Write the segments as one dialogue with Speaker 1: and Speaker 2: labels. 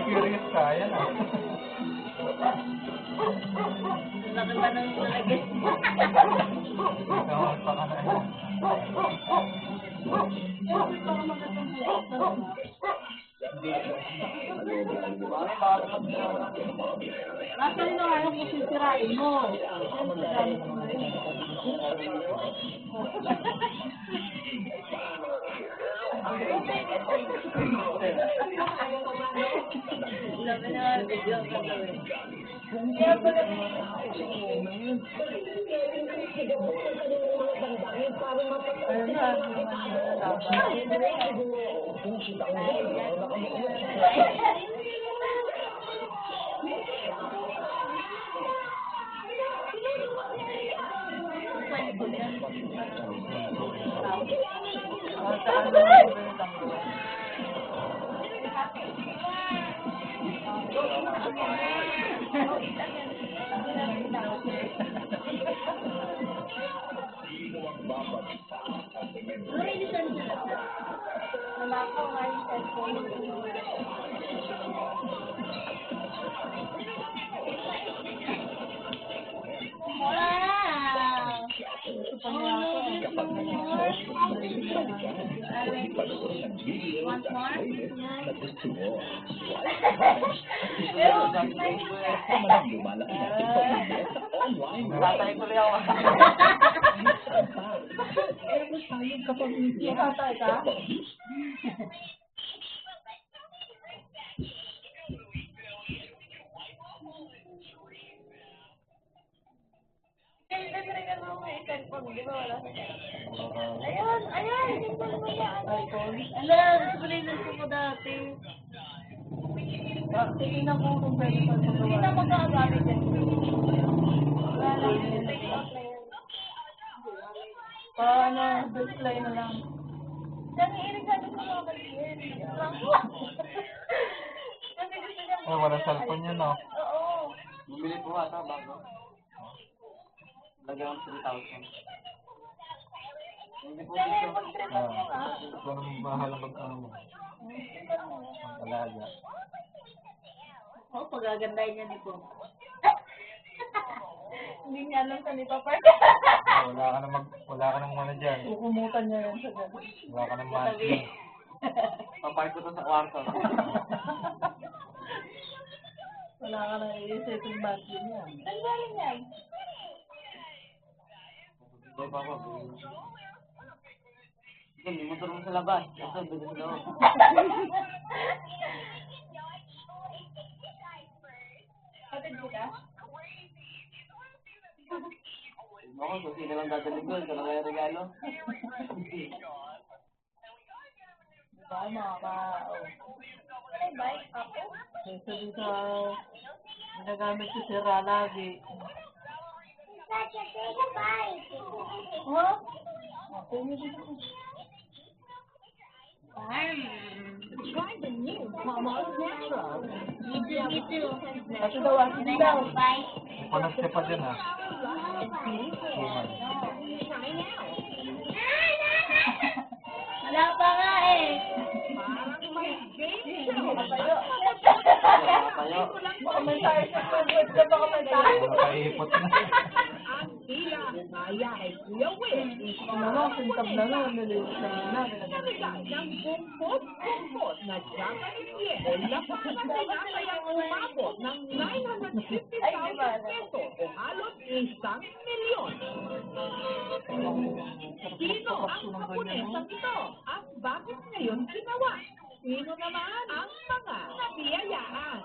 Speaker 1: Curious ka, yan ah.
Speaker 2: Laki ba nang nalagay?
Speaker 1: Tawag pa ka na yan.
Speaker 2: Nasaan na ngayon kung sisirain mo? Labi na video ang gagawin. Kaya pala
Speaker 1: Tatay ko rin ako.
Speaker 2: tatay ka? Ayan, ayan. Alam, sulinan ko dati. Tingnan ko kung pwede pa magawa. Hindi na magagamit yan. Wala lang. Take out na yan. Paano? Display na lang. Kasi sabi ko mga kaliyan. Kasi gusto niya.
Speaker 1: Ay, walang cellphone yan, no?
Speaker 2: Oo.
Speaker 3: Bumili po ata bago. Lagyan ng 3,000. Hindi po
Speaker 2: Kaya
Speaker 3: gusto.
Speaker 2: mag-tripan mo nga.
Speaker 1: Ito naman bahala mag-ano mo. Ang alaga.
Speaker 2: Oo, pagagandahin niya ni po. Hindi niya alam sa ni Papa.
Speaker 1: Wala ka nang ano dyan.
Speaker 2: Kukumutan niya yan sa gabi.
Speaker 1: Wala ka nang monthly.
Speaker 3: Papark ko to sa kwarto.
Speaker 2: Wala ka nang i-setting monthly niya. Saan galing yan?
Speaker 3: Hindi pa ako. Sige, may motor mo sa labas. Ito, doon sa loob.
Speaker 2: Hatid kita?
Speaker 3: Ako, kung sino lang dadalhin ko, ito lang kaya regalo.
Speaker 2: Diba, mga ka... Ay, bike ako? Kasi dito, ginagamit ko si Ra lagi. Huh? Okay, dito.
Speaker 4: Try the new Palmolive Natural.
Speaker 2: Me too. Kasi daw, ako daw.
Speaker 1: Panas ka pa dyan, ha? Suman.
Speaker 4: Try now.
Speaker 2: Wala pa nga eh.
Speaker 4: Parang may game show.
Speaker 2: Matayo.
Speaker 3: Tayo.
Speaker 2: Baka may tayo sa pagod ka, baka may tayo.
Speaker 1: Nakaipot na.
Speaker 4: Ang tila, kaya kay Kuya Will.
Speaker 2: Ano, sintab na lang. Nililis na yun na.
Speaker 4: Nagay ng kumpot na Japanese yen. Lapasan nila kayang umabot ng 950,000 peso o halos 1,000,000. Sino ang kapunesang ito? At bakit ngayon ginawa? Sino naman ang mga nabiyayaan?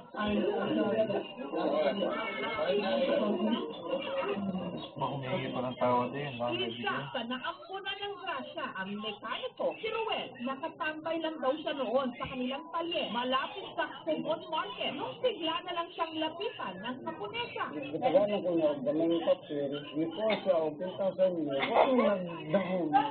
Speaker 1: Baka humingi pa ng tao din. Baka may
Speaker 4: Isa
Speaker 1: bigyan.
Speaker 4: sa naampunan ng grasya ang mekaniko, si Ruel. Nakatambay lang daw siya noon sa kanilang talye, malapit sa Kugon Market. Nung bigla na lang siyang lapitan ng kapunesa.
Speaker 5: Katawanan ko na, ganang kapir, ito siya, 10,000 yun, ako nagdahon na.